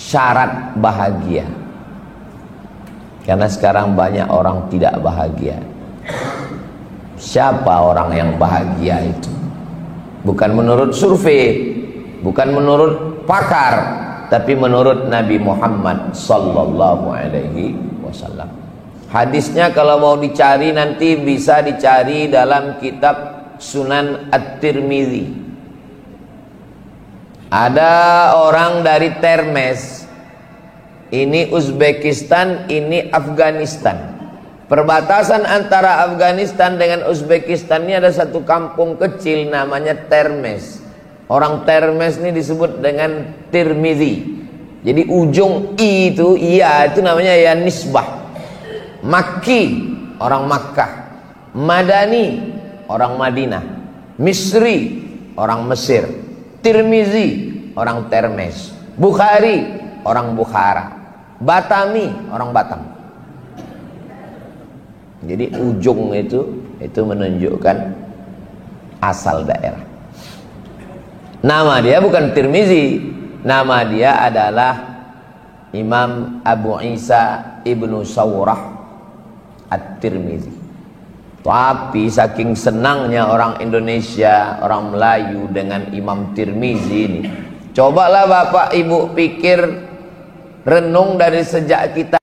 syarat bahagia. Karena sekarang banyak orang tidak bahagia. Siapa orang yang bahagia itu? Bukan menurut survei, bukan menurut pakar, tapi menurut Nabi Muhammad sallallahu alaihi wasallam. Hadisnya kalau mau dicari nanti bisa dicari dalam kitab Sunan At-Tirmidzi. Ada orang dari Termes, ini Uzbekistan, ini Afghanistan. Perbatasan antara Afghanistan dengan Uzbekistan ini ada satu kampung kecil namanya Termes. Orang Termes ini disebut dengan Tirmidzi. Jadi ujung i itu, iya itu namanya ya nisbah. Makki, orang Makkah. Madani, orang Madinah. Misri, orang Mesir. Tirmizi, orang Termes. Bukhari, orang Bukhara. Batami, orang Batam. Jadi ujung itu menunjukkan asal daerah. Nama dia bukan Tirmizi, nama dia adalah Imam Abu Isa Ibnu Sawrah At-Tirmidzi. Tapi saking senangnya orang Indonesia, orang Melayu dengan Imam Tirmidzi ini, cobalah Bapak Ibu pikir, renung dari sejak kita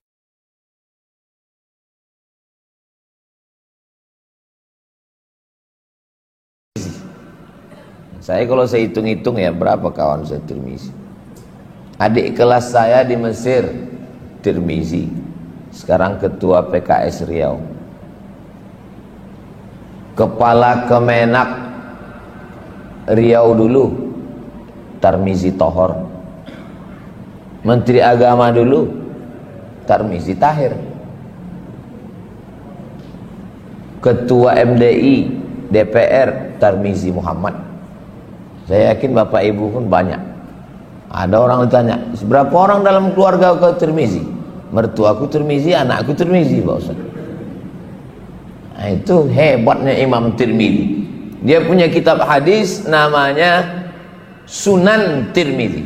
kalau saya hitung-hitung ya berapa kawan saya Tirmidzi. Adik kelas saya di Mesir Tirmidzi, sekarang ketua PKS Riau. Kepala Kemenak Riau dulu Tarmizi Tohor. Menteri Agama dulu Tarmizi Tahir. Ketua MDI DPR Tarmizi Muhammad. Saya yakin Bapak Ibu pun banyak. Ada orang ditanya, berapa orang dalam keluarga kau Tirmidzi? Mertuaku Tirmidzi, anakku Tirmidzi, Pak Ustaz. Nah, itu hebatnya Imam Tirmidzi. Dia punya kitab hadis namanya Sunan Tirmidzi.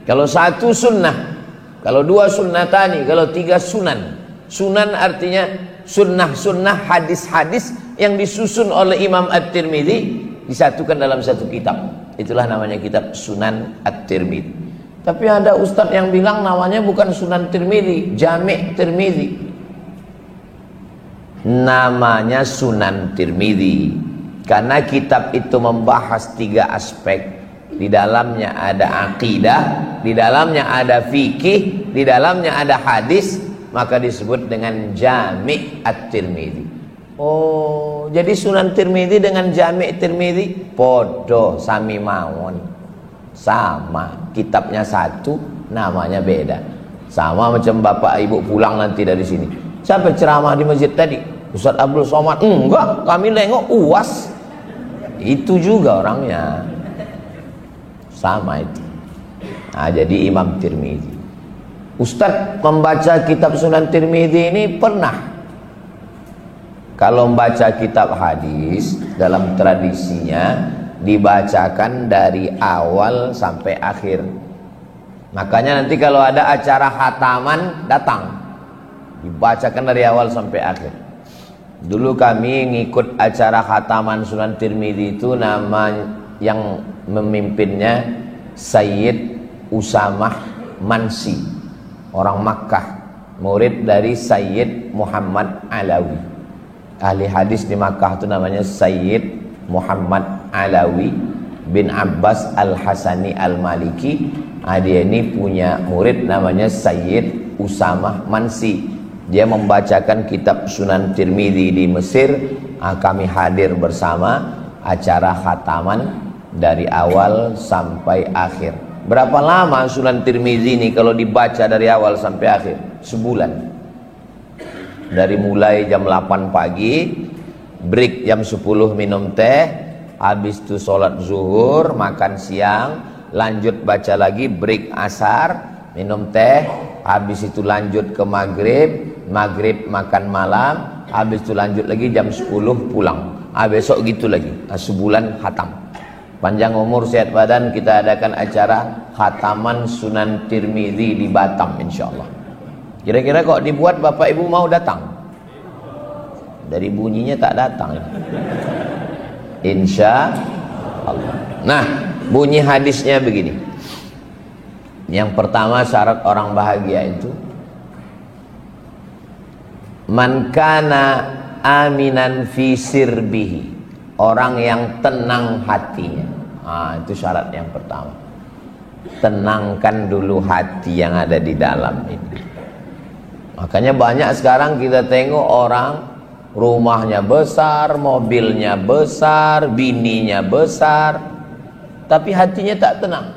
Kalau satu sunnah, kalau dua sunnatani, kalau tiga sunan. Sunan artinya sunnah-sunnah, hadis-hadis yang disusun oleh Imam At-Tirmidzi disatukan dalam satu kitab. Itulah namanya kitab Sunan At-Tirmidzi. Tapi ada ustadz yang bilang namanya bukan Sunan Tirmidzi, Jami' Tirmidzi. Namanya Sunan Tirmidzi karena kitab itu membahas tiga aspek. Di dalamnya ada akidah, di dalamnya ada fikih, di dalamnya ada hadis, maka disebut dengan Jami' At-Tirmidzi. Oh, jadi Sunan Tirmidzi dengan Jami' Tirmidzi podo sami mawon. Sama, kitabnya satu, namanya beda. Sama macam Bapak Ibu pulang nanti dari sini. Siapa ceramah di masjid tadi? Ustaz Abdul Somad. Enggak, kami nengok UAS. Itu juga orangnya. Sama itu. Nah, jadi Imam Tirmidzi. Ustaz membaca kitab Sunan Tirmidzi ini pernah. Kalau membaca kitab hadis dalam tradisinya dibacakan dari awal sampai akhir. Makanya nanti kalau ada acara khataman datang, dibacakan dari awal sampai akhir. Dulu kami ngikut acara khataman Sunan Tirmidzi itu, nama yang memimpinnya Sayyid Usamah Mansi, orang Makkah, murid dari Sayyid Muhammad Alawi. Ahli hadis di Makkah itu namanya Sayyid Muhammad Alawi bin Abbas Al-Hasani Al-Maliki. Dia ini punya murid namanya Sayyid Usamah Mansi. Dia membacakan kitab Sunan Tirmidzi di Mesir. Kami hadir bersama acara khataman dari awal sampai akhir. Berapa lama Sunan Tirmidzi ini kalau dibaca dari awal sampai akhir? Sebulan. Dari mulai jam 8 pagi, break jam 10 minum teh, habis itu sholat zuhur, makan siang, lanjut baca lagi, break asar, minum teh, habis itu lanjut ke maghrib makan malam, habis itu lanjut lagi jam 10 pulang. Besok gitu lagi. Sebulan khatam. panjang umur sehat badan, kita adakan acara khataman Sunan Tirmidzi di Batam insyaallah. Kira-kira kok dibuat Bapak Ibu mau datang? Dari bunyinya tak datang. Insya Allah. Nah, bunyi hadisnya begini. Yang pertama, syarat orang bahagia itu man kana aminan fi sirbihi, orang yang tenang hatinya. Itu syarat yang pertama. Tenangkan dulu hati yang ada di dalam ini. Makanya banyak sekarang kita tengok orang rumahnya besar, mobilnya besar, bininya besar, tapi hatinya tak tenang,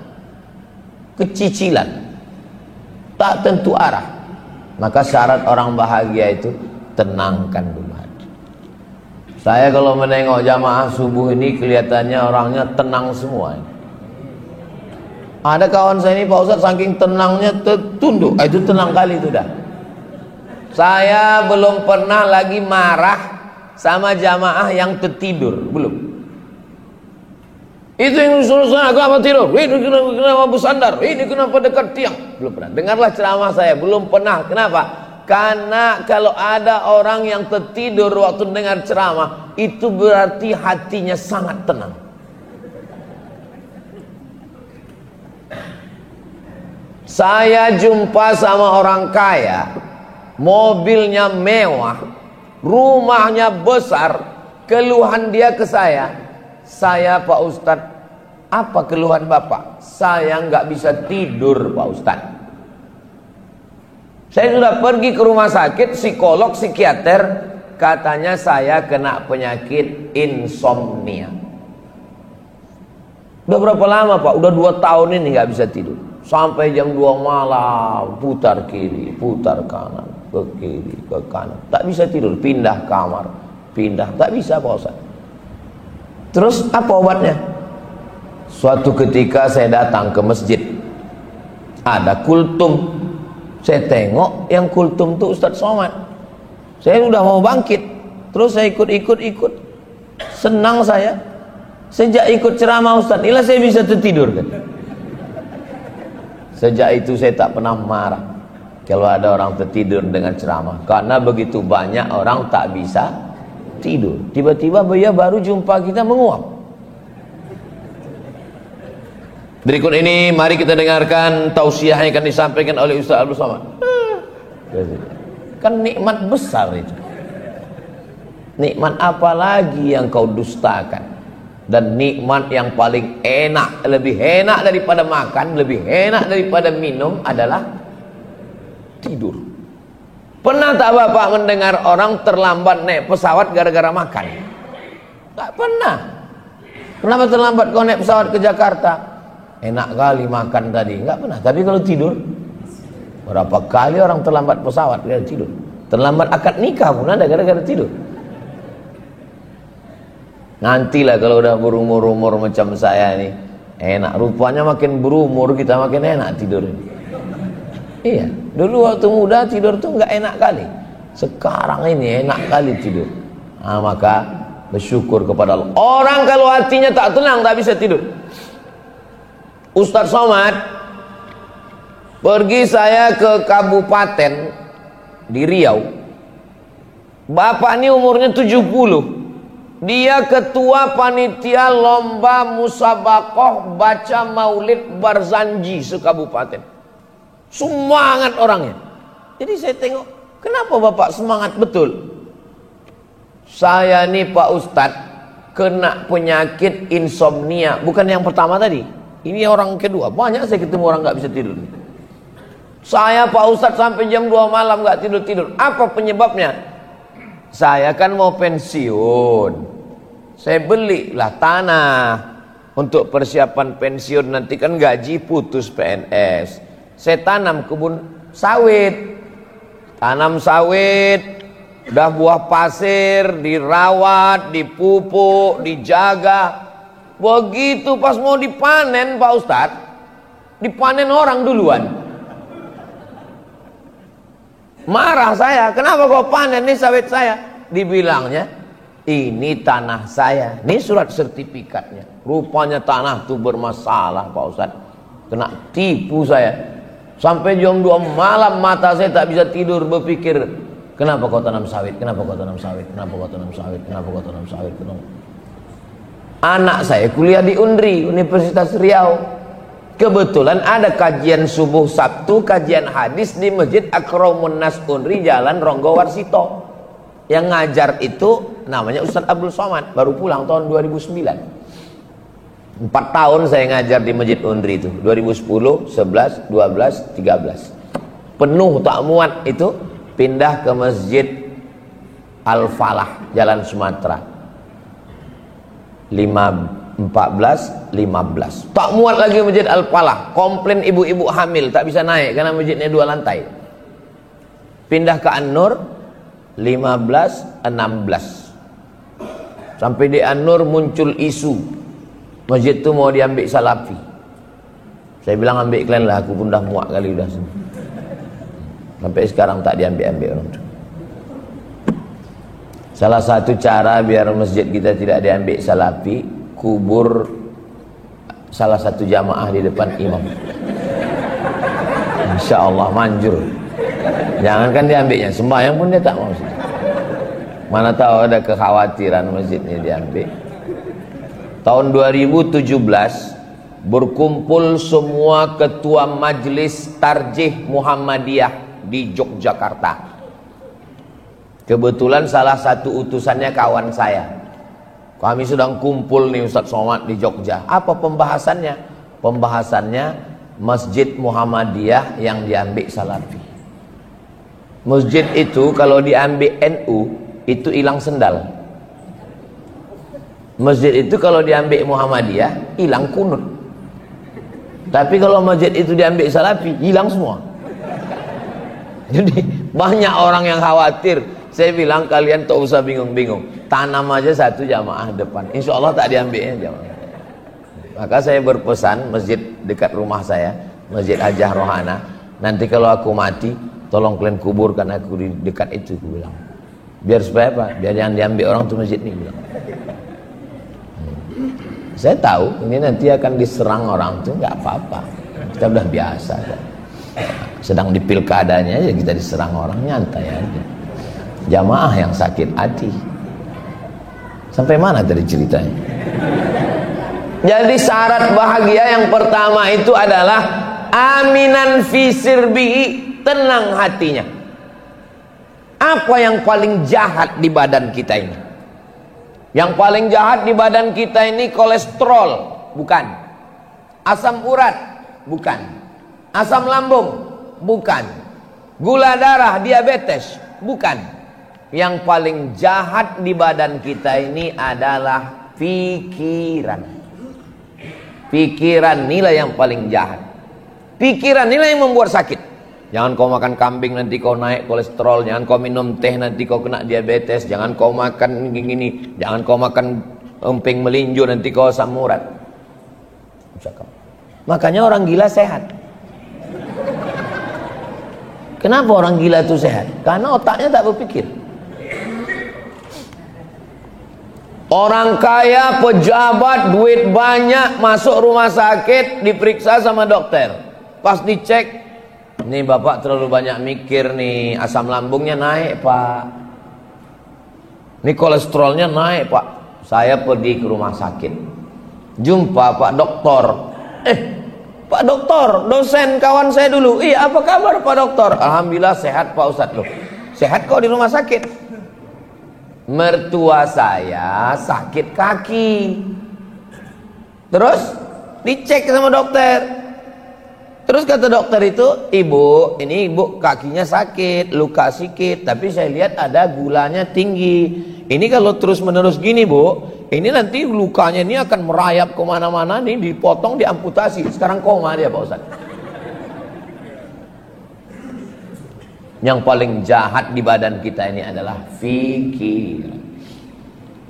kecicilan, tak tentu arah. Maka syarat orang bahagia itu tenangkan dulu hati. Saya kalau menengok jamaah subuh ini kelihatannya orangnya tenang semua. Ada kawan saya ini Pak Ustadz saking tenangnya tertunduk, itu tenang kali itu dah. Saya belum pernah lagi marah sama jamaah yang tertidur, belum. Itu yang suruh saya kenapa tidur, ini kenapa bersandar, ini kenapa dekat tiang, belum pernah. Dengarlah ceramah saya, belum pernah. Kenapa? Karena kalau ada orang yang tertidur waktu dengar ceramah, itu berarti hatinya sangat tenang. Saya jumpa sama orang kaya, mobilnya mewah, rumahnya besar, keluhan dia ke saya Pak Ustadz, apa keluhan Bapak? Saya nggak bisa tidur Pak Ustadz. Saya sudah pergi ke rumah sakit, psikolog, psikiater, katanya saya kena penyakit insomnia. Udah berapa lama Pak? Udah 2 tahun ini nggak bisa tidur. Sampai jam 2 malam, putar kiri, putar kanan, ke kiri, ke kanan, tak bisa tidur, pindah kamar, pindah, tak bisa Pak Ustadz. Terus apa obatnya? Suatu ketika saya datang ke masjid, ada kultum. Saya tengok yang kultum itu Ustadz Somad. Saya udah mau bangkit, terus saya ikut, senang saya. Sejak ikut ceramah Ustadz, inilah saya bisa tertidur kan. Sejak itu saya tak pernah marah kalau ada orang tertidur dengan ceramah, karena begitu banyak orang tak bisa tidur. Tiba-tiba dia baru jumpa kita menguap. Berikut ini mari kita dengarkan tausiah yang akan disampaikan oleh Ustaz Abdul Somad. Kan nikmat besar itu. Nikmat apa lagi yang kau dustakan? Dan nikmat yang paling enak, lebih enak daripada makan, lebih enak daripada minum adalah tidur. Pernah tak Bapak mendengar orang terlambat naik pesawat gara-gara makan? Tak pernah. Kenapa terlambat kau naik pesawat ke Jakarta? Enak kali makan tadi. Enggak pernah. Tapi kalau tidur, berapa kali orang terlambat pesawat gara-gara tidur. Terlambat akad nikah pun ada gara-gara tidur. Nantilah kalau udah berumur-umur macam saya nih, enak. Rupanya makin berumur kita makin enak tidur ini. Iya, dulu waktu muda tidur tuh nggak enak kali. Sekarang ini enak kali tidur. Maka bersyukur kepada Allah. Orang kalau hatinya tak tenang tak bisa tidur. Ustadz Somad, pergi saya ke kabupaten di Riau. Bapak ini umurnya 70. Dia ketua panitia lomba musabakoh baca maulid Barzanji sekabupaten. Semangat orangnya. Jadi saya tengok, kenapa Bapak semangat betul? Saya nih Pak Ustadz kena penyakit insomnia. Bukan yang pertama tadi, ini orang kedua. Banyak saya ketemu orang gak bisa tidur. Saya Pak Ustadz sampai jam 2 malam gak tidur-tidur. Apa penyebabnya? Saya kan mau pensiun. Saya belilah tanah untuk persiapan pensiun. Nanti kan gaji putus PNS. Saya tanam kebun sawit. Tanam sawit. Udah buah pasir, dirawat, dipupuk, dijaga. Begitu pas mau dipanen Pak Ustadz, dipanen orang duluan. Marah saya, kenapa kau panen nih sawit saya? Dibilangnya, ini tanah saya, ini surat sertifikatnya. Rupanya tanah tuh bermasalah Pak Ustadz, kena tipu saya. Sampai jam 2 malam mata saya tak bisa tidur berpikir, kenapa kau tanam sawit, kenapa kau tanam sawit, kenapa kau tanam sawit, kenapa kau tanam sawit, kenapa? Anak saya kuliah di UNRI, Universitas Riau. Kebetulan ada kajian subuh Sabtu, kajian hadis di Masjid Akramun Nas UNRI, Jalan Ronggo Warsito. Yang ngajar itu namanya Ustadz Abdul Somad, baru pulang tahun 2009. 4 tahun saya ngajar di Masjid UNRI itu, 2010, 11, 12, 13. Penuh tak muat itu, pindah ke Masjid Al-Falah, Jalan Sumatera. 14, 15. Tak muat lagi Masjid Al-Falah, komplain ibu-ibu hamil tak bisa naik karena masjidnya 2 lantai. Pindah ke An-Nur 15, 16. Sampai di An-Nur muncul isu masjid itu mau diambil Salafi. Saya bilang ambil kalian lah, aku pun dah muak kali udah. Sampai sekarang tak diambil orang itu. Salah satu cara biar masjid kita tidak diambil Salafi, kubur salah satu jamaah di depan imam. Insya Allah manjur. Jangankan diambilnya, sembahyang pun dia tak mau. Mana tahu ada kekhawatiran masjidnya diambil. Tahun 2017 berkumpul semua ketua majelis tarjih Muhammadiyah di Yogyakarta. Kebetulan salah satu utusannya kawan saya. Kami sedang kumpul nih Ustadz Somad di Jogja. Apa pembahasannya? Pembahasannya Masjid Muhammadiyah yang diambil Salafi. Masjid itu kalau diambil NU itu hilang sendal. Masjid itu kalau diambil Muhammadiyah hilang kunut. Tapi kalau masjid itu diambil Salafi hilang semua. Jadi banyak orang yang khawatir. Saya bilang kalian tak usah bingung-bingung, tanam aja satu jamaah depan, insya Allah tak diambilnya jamaah. Maka saya berpesan masjid dekat rumah saya, Masjid Hajah Rohana, nanti kalau aku mati tolong kalian kuburkan aku di dekat itu, aku bilang. Biar supaya apa? Biar jangan diambil orang tuh masjid ini, bilang. Saya tahu ini nanti akan diserang orang tuh, nggak apa-apa, kita udah biasa. Sedang di pilkadanya aja kita diserang orang, nyantai aja. Jamaah yang sakit hati. Sampai mana tadi ceritanya? Jadi syarat bahagia yang pertama itu adalah aminan fi sirbihi, tenang hatinya. Apa yang paling jahat di badan kita ini? Yang paling jahat di badan kita ini kolesterol, bukan. Asam urat, bukan. Asam lambung, bukan. Gula darah, diabetes, bukan. Yang paling jahat di badan kita ini adalah pikiran. Pikiran nilai yang paling jahat. Pikiran nilai yang membuat sakit. Jangan kau makan kambing nanti kau naik kolesterol. Jangan kau minum teh nanti kau kena diabetes. Jangan kau makan gini. Jangan kau makan emping melinjo nanti kau asam urat. Makanya orang gila sehat. Kenapa orang gila itu sehat? Karena otaknya tak berpikir. Orang kaya, pejabat, duit banyak, masuk rumah sakit, diperiksa sama dokter. Pas dicek, nih bapak terlalu banyak mikir nih, asam lambungnya naik pak, nih kolesterolnya naik pak. Saya pergi ke rumah sakit, jumpa pak dokter. Pak dokter, dosen kawan saya dulu. Iya, apa kabar pak dokter? Alhamdulillah sehat pak Ustadz. Loh, sehat kok di rumah sakit? Mertua saya sakit kaki. Terus dicek sama dokter. Terus kata dokter itu, ibu, ini ibu kakinya sakit, luka sikit, tapi saya lihat ada gulanya tinggi. Ini kalau terus menerus gini bu, ini nanti lukanya ini akan merayap kemana-mana nih, dipotong, diamputasi. Sekarang koma dia Pak Ustadz. Yang paling jahat di badan kita ini adalah fikir.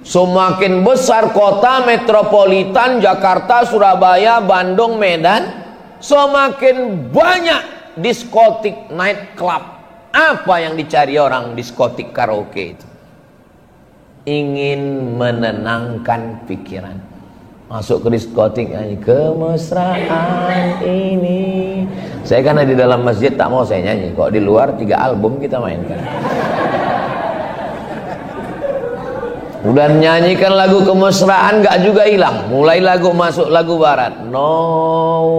Semakin besar kota metropolitan Jakarta, Surabaya, Bandung, Medan, semakin banyak diskotik, night club. Apa yang dicari orang diskotik karaoke itu? ingin menenangkan pikiran. Masuk ke diskotik nyanyi kemesraan ini. Saya karena di dalam masjid tak mau saya nyanyi. Kok di luar 3 album kita mainkan. Udah nyanyikan lagu kemesraan gak juga hilang. Mulai lagu masuk lagu barat. No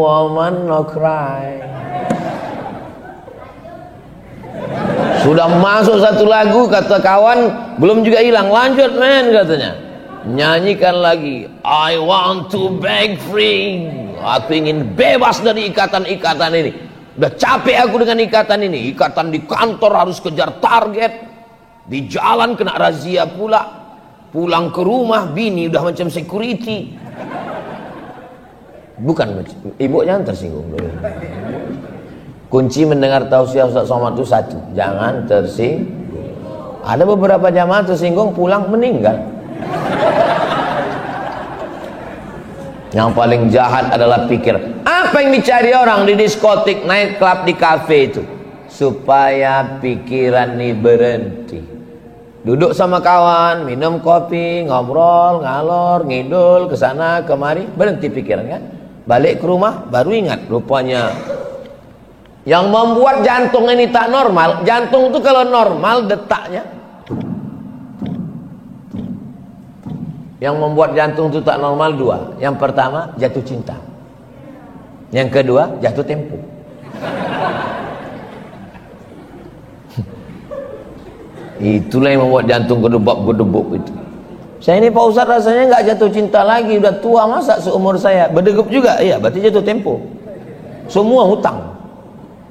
woman no cry. Sudah masuk satu lagu kata kawan belum juga hilang. Lanjut men katanya. Nyanyikan lagi, I want to break free. Aku ingin bebas dari ikatan-ikatan ini. Udah capek aku dengan ikatan ini. Ikatan di kantor harus kejar target, di jalan kena razia pula, pulang ke rumah bini udah macam security. Bukan, ibu jangan tersinggung dulu. Kunci mendengar tausiah Ustaz Somad itu satu, jangan tersinggung. Ada beberapa jamaah tersinggung pulang meninggal. Yang paling jahat adalah pikir. Apa yang dicari orang di diskotik, night club, di kafe itu? Supaya pikiran ini berhenti. Duduk sama kawan, minum kopi, ngobrol, ngalor, ngidul, kesana kemari, berhenti pikiran kan? Balik ke rumah, baru ingat rupanya. Yang membuat jantung ini tak normal, jantung itu kalau normal detaknya. Yang membuat jantung itu tak normal 2. Yang pertama jatuh cinta. Yang kedua jatuh tempo. Itulah yang membuat jantung gedebuk itu. Saya ini Pak Ustaz rasanya nggak jatuh cinta lagi, udah tua masa seumur saya. Berdegup juga, iya berarti jatuh tempo. Semua hutang.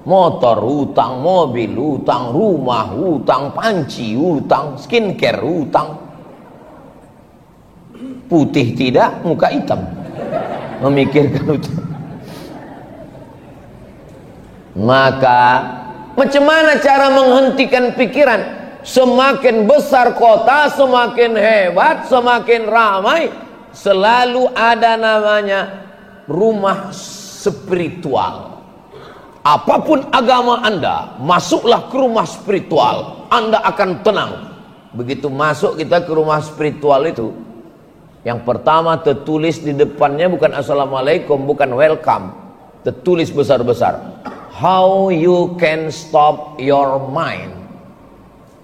Motor hutang, mobil hutang, rumah hutang, panci hutang, skincare hutang. Putih tidak, muka hitam. Memikirkan itu. Maka macam mana cara menghentikan pikiran? Semakin besar kota, semakin hebat, semakin ramai, selalu ada namanya rumah spiritual. Apapun agama Anda, masuklah ke rumah spiritual, Anda akan tenang. Begitu masuk kita ke rumah spiritual itu, yang pertama tertulis di depannya bukan assalamualaikum, bukan welcome, tertulis besar-besar, how you can stop your mind.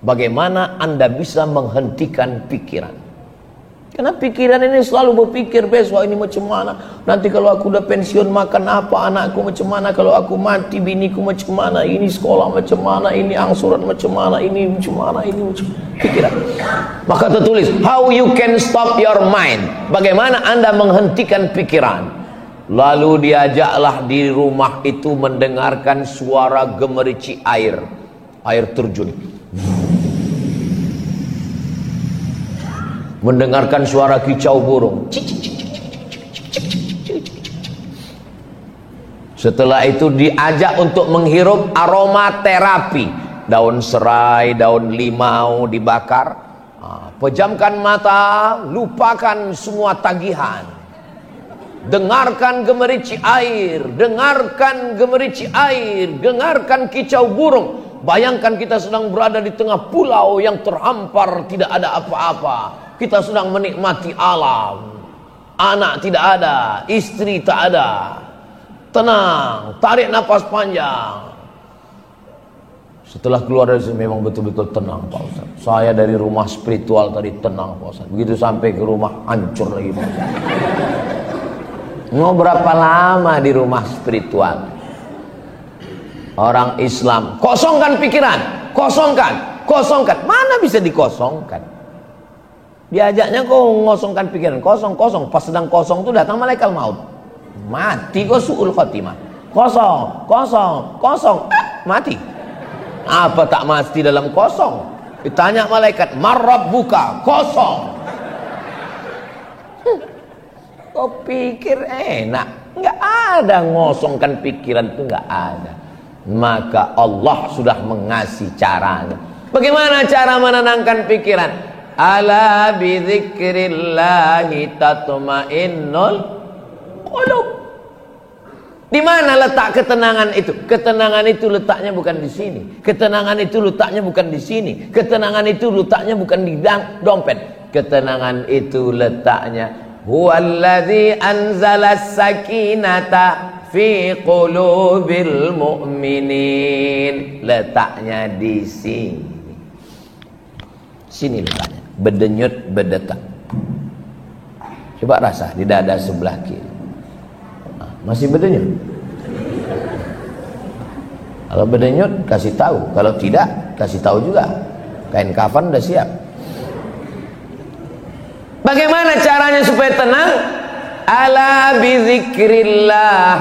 Bagaimana Anda bisa menghentikan pikiran? Karena pikiran ini selalu berpikir besok ini macam mana, nanti kalau aku udah pensiun makan apa, anakku macam mana, kalau aku mati biniku macam mana, ini sekolah macam mana, ini angsuran macam mana, ini macam mana, ini macam pikiran. Maka tertulis how you can stop your mind. Bagaimana Anda menghentikan pikiran? Lalu diajaklah di rumah itu mendengarkan suara gemerici air terjun. Mendengarkan suara kicau burung. Setelah itu diajak untuk menghirup aromaterapi. Daun serai, daun limau dibakar. Pejamkan mata, lupakan semua tagihan. Dengarkan gemerici air, dengarkan gemerici air, dengarkan kicau burung. Bayangkan kita sedang berada di tengah pulau yang terhampar, tidak ada apa-apa. Kita sedang menikmati alam. Anak tidak ada, istri tak ada. Tenang, tarik nafas panjang. Setelah keluar dari sini memang betul-betul tenang Pak Ustaz. Saya dari rumah spiritual tadi tenang Pak Ustaz. Begitu sampai ke rumah hancur lagi Pak Ustaz. Mau berapa lama di rumah spiritual? Orang Islam kosongkan pikiran, kosongkan. Mana bisa dikosongkan? Diajaknya kok ngosongkan pikiran, kosong. Pas sedang kosong itu datang malaikat maut. Mati kok su'ul khotimah. Kosong. Mati. Apa tak mati dalam kosong? Ditanya malaikat, marrab buka, kosong. Kok pikir enak? Nggak ada ngosongkan pikiran itu, nggak ada. Maka Allah sudah mengasih caranya. Bagaimana cara menenangkan pikiran? Ala bidzikrillahi tatmainnul qulub. Di mana letak ketenangan itu? Ketenangan itu letaknya bukan di sini. Ketenangan itu letaknya bukan di sini. Ketenangan itu letaknya bukan di dompet. ketenangan itu letaknya huwallazi anzalas sakinata fi qulubil mu'minin. Letaknya di sini. Sini letaknya. Berdenyut berdetak. Coba rasa di dada sebelah kiri. Nah, masih berdenyut. Kalau berdenyut kasih tahu, kalau tidak kasih tahu juga. Kain kafan udah siap. Bagaimana caranya supaya tenang? Ala bizikrillah.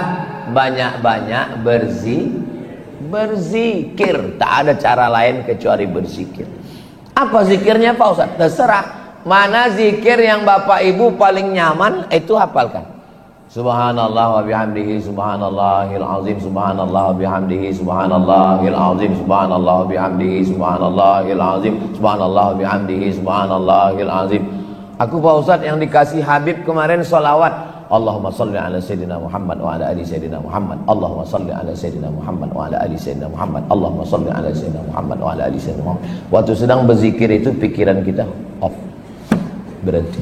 Banyak-banyak berzikir. Tak ada cara lain kecuali berzikir. Apa zikirnya Pak Ustaz? Terserah. Mana zikir yang Bapak Ibu paling nyaman, itu hafalkan. Subhanallah wa bihamdihi subhanallahil azim, subhanallah wa bihamdihi subhanallahil azim, subhanallah wa bihamdihi subhanallahil azim, subhanallah wa bihamdihi subhanallahil azim. Aku Pak Ustaz yang dikasih Habib kemarin sholawat. Allahumma salli ala Sayyidina Muhammad wa ala ali Sayyidina Muhammad. Allahumma salli ala Sayyidina Muhammad wa ala ali Sayyidina Muhammad. Allahumma salli ala Sayyidina Muhammad wa ala ali Sayyidina Muhammad. Waktu sedang berzikir itu pikiran kita off, berhenti.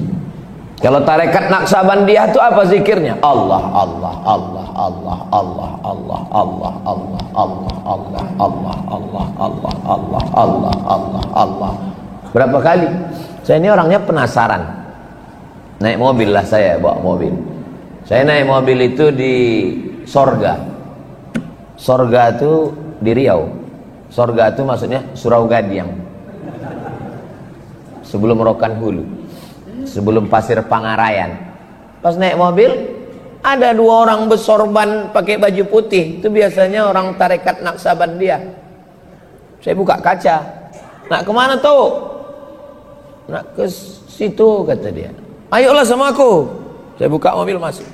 Kalau tarekat Naqsabandiyah itu apa zikirnya? Allah, Allah, Allah, Allah, Allah, Allah, Allah, Allah, Allah, Allah, Allah, Allah, Allah, Allah, Allah, Allah, Allah. Berapa kali? Saya ini orangnya penasaran. Naik mobil lah saya, bawa mobil. Saya naik mobil itu di Sorga. Sorga itu di Riau. Sorga itu maksudnya Surau Gadiang. Sebelum Rokan Hulu. Sebelum Pasir Pangarayan. Pas naik mobil, ada dua orang bersorban pakai baju putih. Itu biasanya orang tarekat Naqsabandiyah. Saya buka kaca. Nak kemana tuh? Nak ke situ, kata dia. Ayolah sama aku. Saya buka mobil masuk.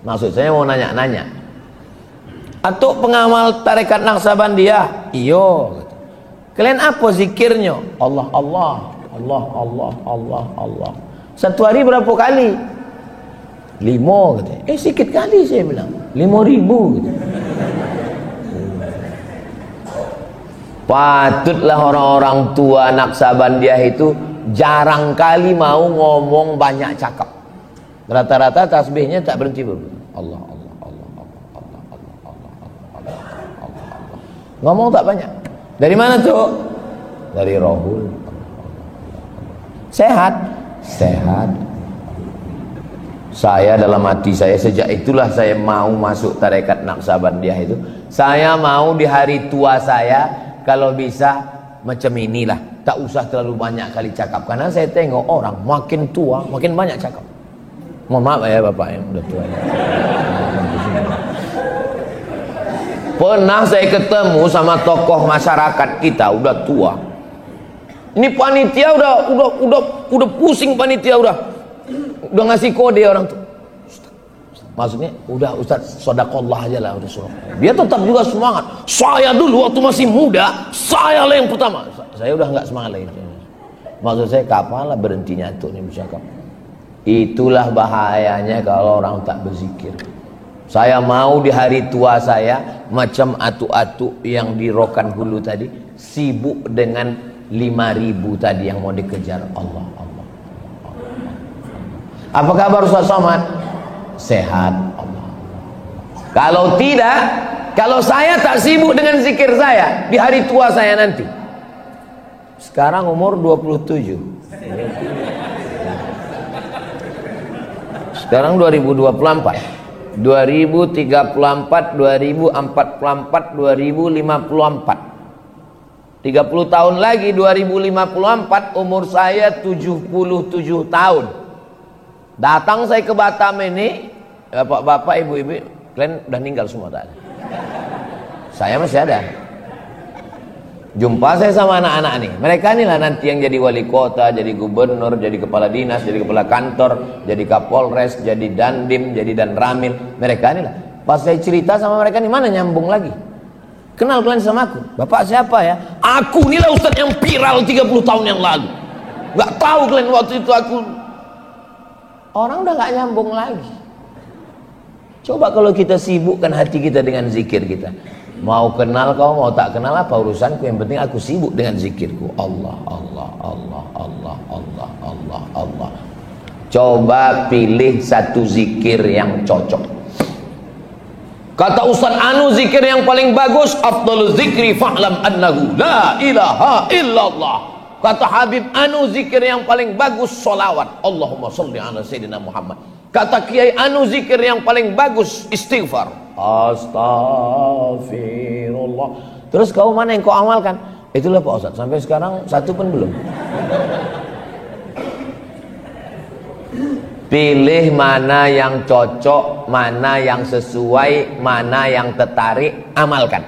Maksud saya mau nanya-nanya. Atau pengamal tarekat Naqsabandiyah? Iyo. Kalian apa zikirnya? Allah, Allah, Allah, Allah, Allah, Allah. Satu hari berapa kali? 5 katanya. Sikit kali saya bilang. 5.000 gitu. Patutlah orang-orang tua Naqsabandiyah itu jarang kali mau ngomong, banyak cakap. Rata-rata tasbihnya tak berhenti berhenti. Allah, Allah, Allah, Allah, Allah, Allah, Allah, Allah, Allah, Allah. Ngomong tak banyak. Dari mana tuh? Dari Rohul. Sehat, sehat. Saya dalam hati saya sejak itulah saya mau masuk tarekat Naqsabandiyah itu. Saya mau di hari tua saya kalau bisa macam inilah, tak usah terlalu banyak kali cakap. Karena saya tengok orang makin tua makin banyak cakap. Mohon maaf ya Bapak yang udah tua. Pernah saya ketemu sama tokoh masyarakat kita udah tua. Ini panitia udah pusing, panitia udah ngasih kode orang tuh. Maksudnya udah Ustaz sodakallah aja lah, udah suruh. Dia tetap juga semangat. Saya dulu waktu masih muda, saya lah yang pertama. Saya udah nggak semangat lagi. Maksud saya kapan lah berhentinya tuh nih bercakap. Itulah bahayanya kalau orang tak berzikir. Saya mau di hari tua saya macam atu-atu yang di Rokan Hulu tadi, sibuk dengan 5.000 tadi yang mau dikejar. Allah, Allah, Allah, Allah. Apa kabar Ustaz Somad? Sehat. Allah. Kalau tidak, kalau saya tak sibuk dengan zikir saya di hari tua saya nanti. Sekarang umur 27. Sekarang 2024, 2034, 2044, 2054. 30 tahun lagi 2054 umur saya 77 tahun. Datang saya ke Batam ini, bapak-bapak, ibu-ibu, kalian udah meninggal semua tak ada. Saya masih ada. Jumpa saya sama anak-anak nih. Mereka inilah nanti yang jadi wali kota, jadi gubernur, jadi kepala dinas, jadi kepala kantor, jadi kapolres, jadi dandim, jadi danramil. Mereka inilah. Pas saya cerita sama mereka nih, mana nyambung lagi? Kenal kalian sama aku? Bapak siapa ya? Aku inilah Ustadz yang viral 30 tahun yang lalu. Gak tahu kalian waktu itu aku. Orang udah gak nyambung lagi. Coba kalau kita sibukkan hati kita dengan zikir kita. Mau kenal kau, mau tak kenal apa urusanku, yang penting aku sibuk dengan zikirku. Allah, Allah, Allah, Allah, Allah, Allah, Allah. Coba pilih satu zikir yang cocok. Kata Ustaz Anu, zikir yang paling bagus, afdalul zikri fa'lam annahu la ilaha illallah. Kata Habib Anu, zikir yang paling bagus solawat, Allahumma sholli ala sayyidina Muhammad. Kata Kiai Anu, zikir yang paling bagus istighfar, astaghfirullah. Terus kau mana yang kau amalkan? Itulah Pak Ustaz, sampai sekarang satu pun belum. Pilih mana yang cocok, mana yang sesuai, mana yang tertarik, amalkan.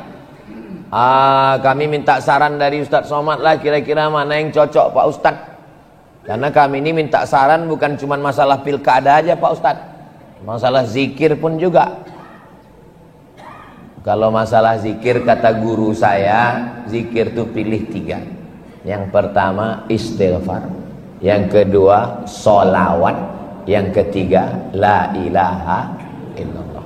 Kami minta saran dari Ustadz Somad lah, kira-kira mana yang cocok Pak Ustadz. Karena kami ini minta saran bukan cuma masalah pilkada aja Pak Ustadz, masalah zikir pun juga. Kalau masalah zikir, kata guru saya, zikir itu pilih 3. Yang pertama istighfar, yang kedua sholawat, yang ketiga la ilaha illallah.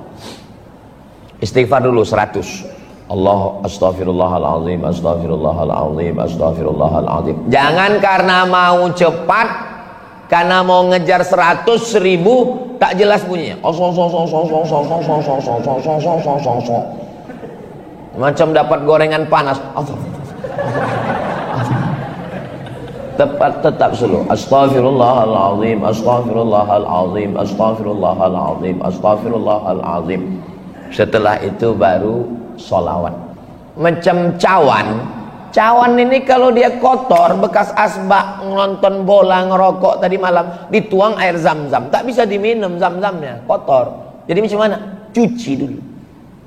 Istighfar dulu 100. Allah astaghfirullahaladzim, astaghfirullahaladzim, astaghfirullahaladzim. Jangan karena mau cepat, karena mau ngejar 100.000 tak jelas bunyinya. Macam dapat gorengan panas. Tetap slow. Astaghfirullahaladzim, astaghfirullahaladzim, astaghfirullahaladzim, astaghfirullahaladzim. Setelah itu baru sholawat. Macam cawan ini kalau dia kotor, bekas asbak, nonton bola, ngerokok tadi malam, dituang air zam-zam, tak bisa diminum zam-zamnya, kotor. Jadi macam mana? Cuci dulu.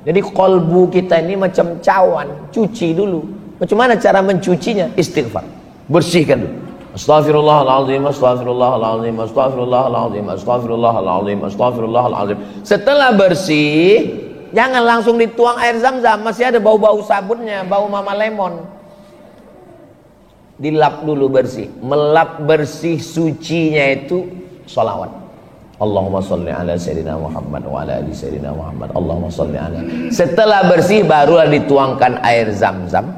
Jadi kolbu kita ini macam cawan, cuci dulu. Macam mana cara mencucinya? Istighfar, bersihkan dulu. Astaghfirullahaladzim, astaghfirullahaladzim, astaghfirullahaladzim, astaghfirullahaladzim, astaghfirullahaladzim. Setelah bersih, jangan langsung dituang air zam-zam, masih ada bau-bau sabunnya, bau mama lemon. Dilap dulu bersih. Melap bersih sucinya itu sholawat. Allahumma sholli ala sayyidina Muhammad wa ala ali sayyidina Muhammad. Allahumma sholli ala. Setelah bersih barulah dituangkan air zam-zam.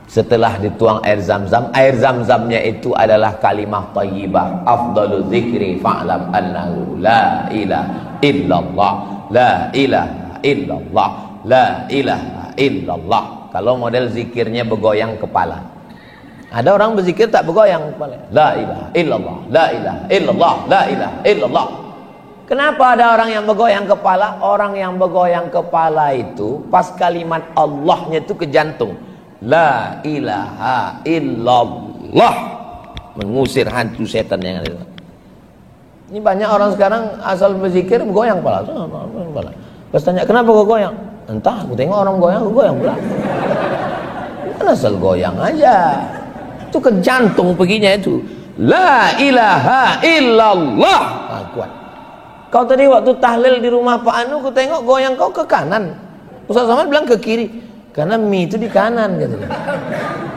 Setelah dituang air zam-zam, air zam-zamnya itu adalah kalimah thayyibah, afdalu dzikri fa'lam annahu la ilaha illallah, la ilaha illallah, la ilaha illallah. Kalau model zikirnya bergoyang kepala, ada orang berzikir tak bergoyang kepala. La ilaha illallah, la ilaha illallah, la ilaha illallah. Kenapa ada orang yang bergoyang kepala? Orang yang bergoyang kepala itu pas kalimat Allahnya itu ke jantung. La ilaha illallah, mengusir hantu setan yang ada. Ini banyak orang sekarang asal berzikir goyang kepala. Pas tanya kenapa kau goyang? Entah, aku tengok orang goyang, aku goyang pula. Bukan asal goyang aja, itu ke jantung perginya itu. La ilaha illallah. Kuat. Kau tadi waktu tahlil di rumah Pak Anu, aku tengok goyang kau ke kanan. Ustaz Somad bilang ke kiri. Karena mie itu di kanan katanya.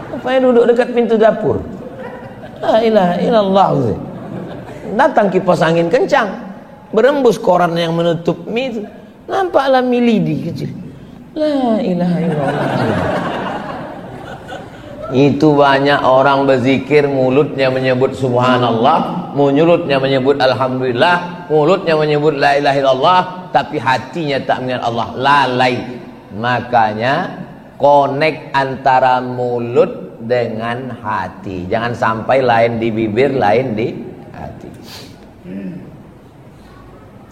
Rupanya duduk dekat pintu dapur. La ilaha illallah. Datang kipas angin kencang, berembus koran yang menutup mie itu. Nampaklah mie lidi kecil. La ilaha illallah. Itu banyak orang berzikir, mulutnya menyebut subhanallah, mulutnya menyebut alhamdulillah, mulutnya menyebut la ilaha illallah, tapi hatinya tak mengingat Allah, lalai. Makanya connect antara mulut dengan hati. Jangan sampai lain di bibir, lain di hati.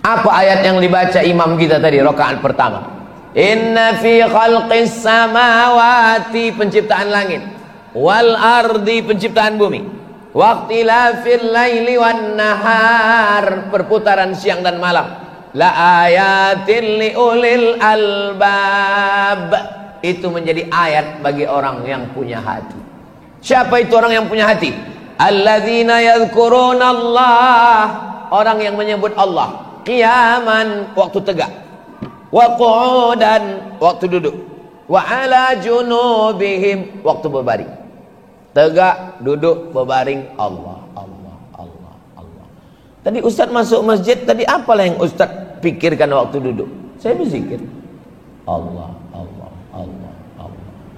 Apa ayat yang dibaca imam kita tadi rakaat pertama? Inna fi khalqis samawati, penciptaan langit, wal ardi, penciptaan bumi, waqtilafil laili wan nahar, perputaran siang dan malam, la ayatin liulil albab, itu menjadi ayat bagi orang yang punya hati. Siapa itu orang yang punya hati? Alladzina yadhkuruna Allah, orang yang menyebut Allah qiyaman, waktu tegak, wa qu'udan, waktu duduk, wa ala junubihim, waktu berbaring. Tegak, duduk, berbaring, Allah, Allah, Allah, Allah. Tadi Ustaz masuk masjid, tadi apalah yang Ustaz pikirkan waktu duduk? Saya berzikir. Allah, Allah, Allah,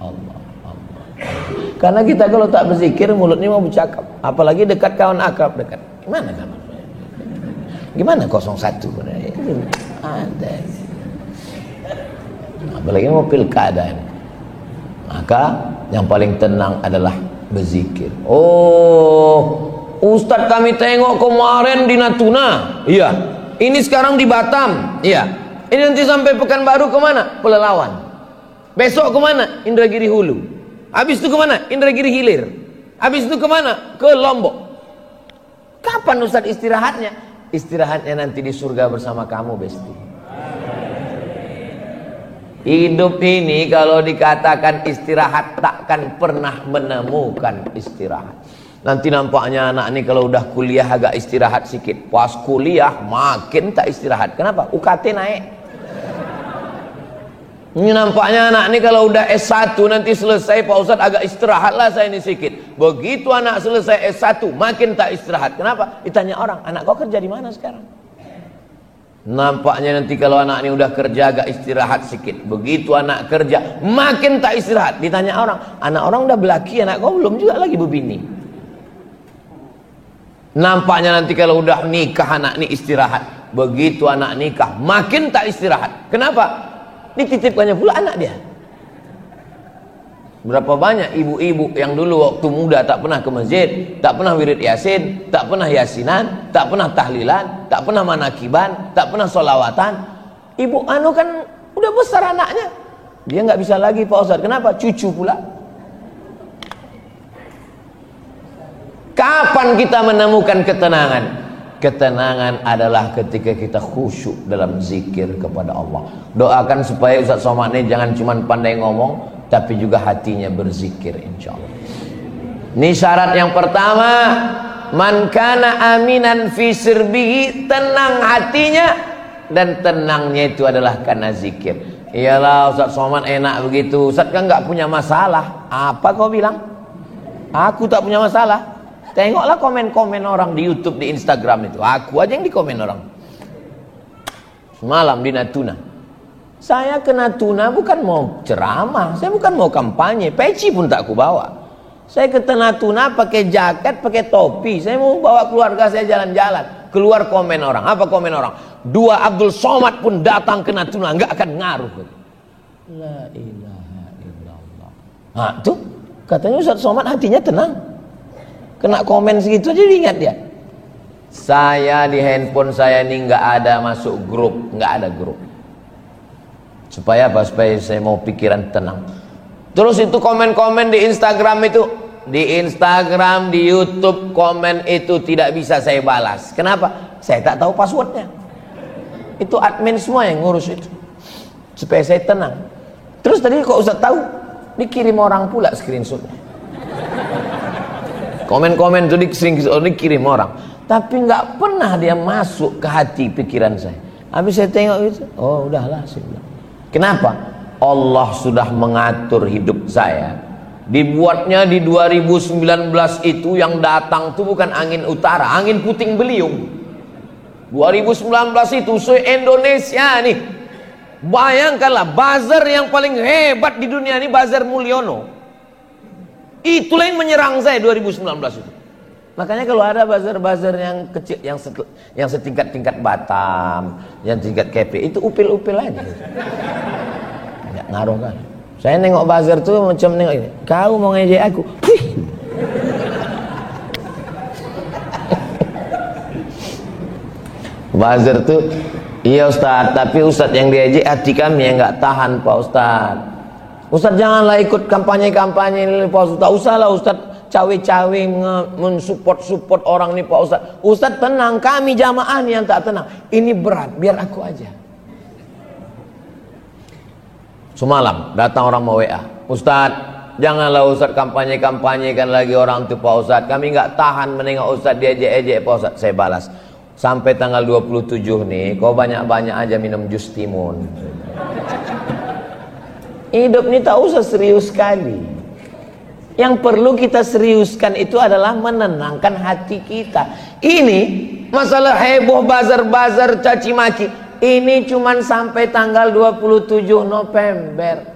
Allah, Allah, Allah. Karena kita kalau tak berzikir mulutnya mau bercakap, apalagi dekat kawan akrab dekat. Gimana kamu? Gimana 01? Ada. Apalagi mau pilkada ini. Maka yang paling tenang adalah berzikir. Oh, Ustadz kami tengok kemarin di Natuna. Iya. Ini sekarang di Batam. Iya. Ini nanti sampai Pekanbaru kemana? Pelelawan. Besok kemana? Indragiri Hulu. Habis itu kemana? Indragiri Hilir. Habis itu kemana? Ke Lombok. Kapan Ustadz istirahatnya? Istirahatnya nanti di surga bersama kamu, Besti. Hidup ini kalau dikatakan istirahat, takkan pernah menemukan istirahat. Nanti nampaknya anak ini kalau udah kuliah agak istirahat sedikit. Pas kuliah makin tak istirahat. Kenapa? UKT naik. Ini nampaknya anak ini kalau udah S1 nanti selesai, Pak Ustadz agak istirahatlah saya ini sedikit. Begitu anak selesai S1 makin tak istirahat. Kenapa? Ditanya orang, anak kau kerja di mana sekarang? Nampaknya nanti kalau anak ini udah kerja agak istirahat sedikit. Begitu anak kerja makin tak istirahat. Ditanya orang, anak orang udah belaki, anak kau belum juga lagi berbini. Nampaknya nanti kalau udah nikah anak ini istirahat. Begitu anak nikah makin tak istirahat. Kenapa? Dititipkannya pula anak dia. Berapa banyak ibu-ibu yang dulu waktu muda tak pernah ke masjid, tak pernah wirid yasin, tak pernah yasinan, tak pernah tahlilan, tak pernah manakiban, tak pernah solawatan. Ibu anu kan udah besar anaknya, dia nggak bisa lagi Pak Ustadz. Kenapa? Cucu pula. Kapan kita menemukan ketenangan? Ketenangan adalah ketika kita khusyuk dalam zikir kepada Allah. Doakan supaya Ustadz Somad ini jangan cuma pandai ngomong, tapi juga hatinya berzikir, insya Allah. Ini syarat yang pertama, man kana aminan fi sirbihi, tenang hatinya, dan tenangnya itu adalah karena zikir. Iyalah Ustadz Somad enak begitu, Ustadz kan nggak punya masalah. Apa kau bilang? Aku tak punya masalah. Tengoklah komen-komen orang di YouTube, di Instagram itu. Aku aja yang dikomen orang. Semalam di Natuna. Saya ke Natuna bukan mau ceramah, saya bukan mau kampanye, peci pun tak aku bawa. Saya ke Natuna pakai jaket, pakai topi, saya mau bawa keluarga saya jalan-jalan. Keluar komen orang, apa komen orang? Dua Abdul Somad pun datang ke Natuna, nggak akan ngaruh. La ilaha illallah. Nah tuh, katanya Ustadz Somad hatinya tenang. Kena komen segitu aja diingat dia. Saya di handphone saya ini nggak ada masuk grup, nggak ada grup. Supaya apa? Supaya saya mau pikiran tenang. Terus itu komen-komen di Instagram itu, di Instagram, di YouTube, komen itu tidak bisa saya balas. Kenapa? Saya tak tahu passwordnya. Itu admin semua yang ngurus itu. Supaya saya tenang. Terus tadi kok Ustaz tahu? Dikirim orang pula screenshotnya. Komen-komen itu dikirim orang. Tapi nggak pernah dia masuk ke hati pikiran saya. Habis saya tengok itu, oh udahlah saya bilang. Kenapa? Allah sudah mengatur hidup saya. Dibuatnya di 2019 itu yang datang itu bukan angin utara, angin puting beliung. 2019 itu se-Indonesia nih. Bayangkanlah bazar yang paling hebat di dunia ini, Bazar Mulyono. Itulah yang menyerang saya 2019 itu. Makanya kalau ada bazar-bazar yang kecil, yang setingkat-tingkat Batam, yang tingkat KP, itu upil-upil aja. Nggak ngaruh kan. Saya nengok bazar tuh macam nengok ini. Kau mau ngejek aku? Bazar tuh, iya Ustaz, tapi Ustaz yang diejek hati kami yang nggak tahan Pak Ustaz. Ustaz janganlah ikut kampanye-kampanye ini Pak Ustaz. Tak usahlah Ustaz cawe-cawe mensupport orang nih Pak Ustaz. Ustaz tenang, kami jamaah nih yang tak tenang. Ini berat, biar aku aja. Semalam datang orang mau WA. Ustaz, janganlah Ustaz kampanye-kampanyekan lagi orang itu Pak Ustaz. Kami nggak tahan menengok Ustaz diejek-ejek Pak Ustaz. Saya balas. Sampai tanggal 27 nih, kau banyak-banyak aja minum jus timun. Hidup ini tak usah serius sekali. Yang perlu kita seriuskan itu adalah menenangkan hati kita. Ini masalah heboh bazar-bazar caci maki. ini cuman sampai tanggal 27 November.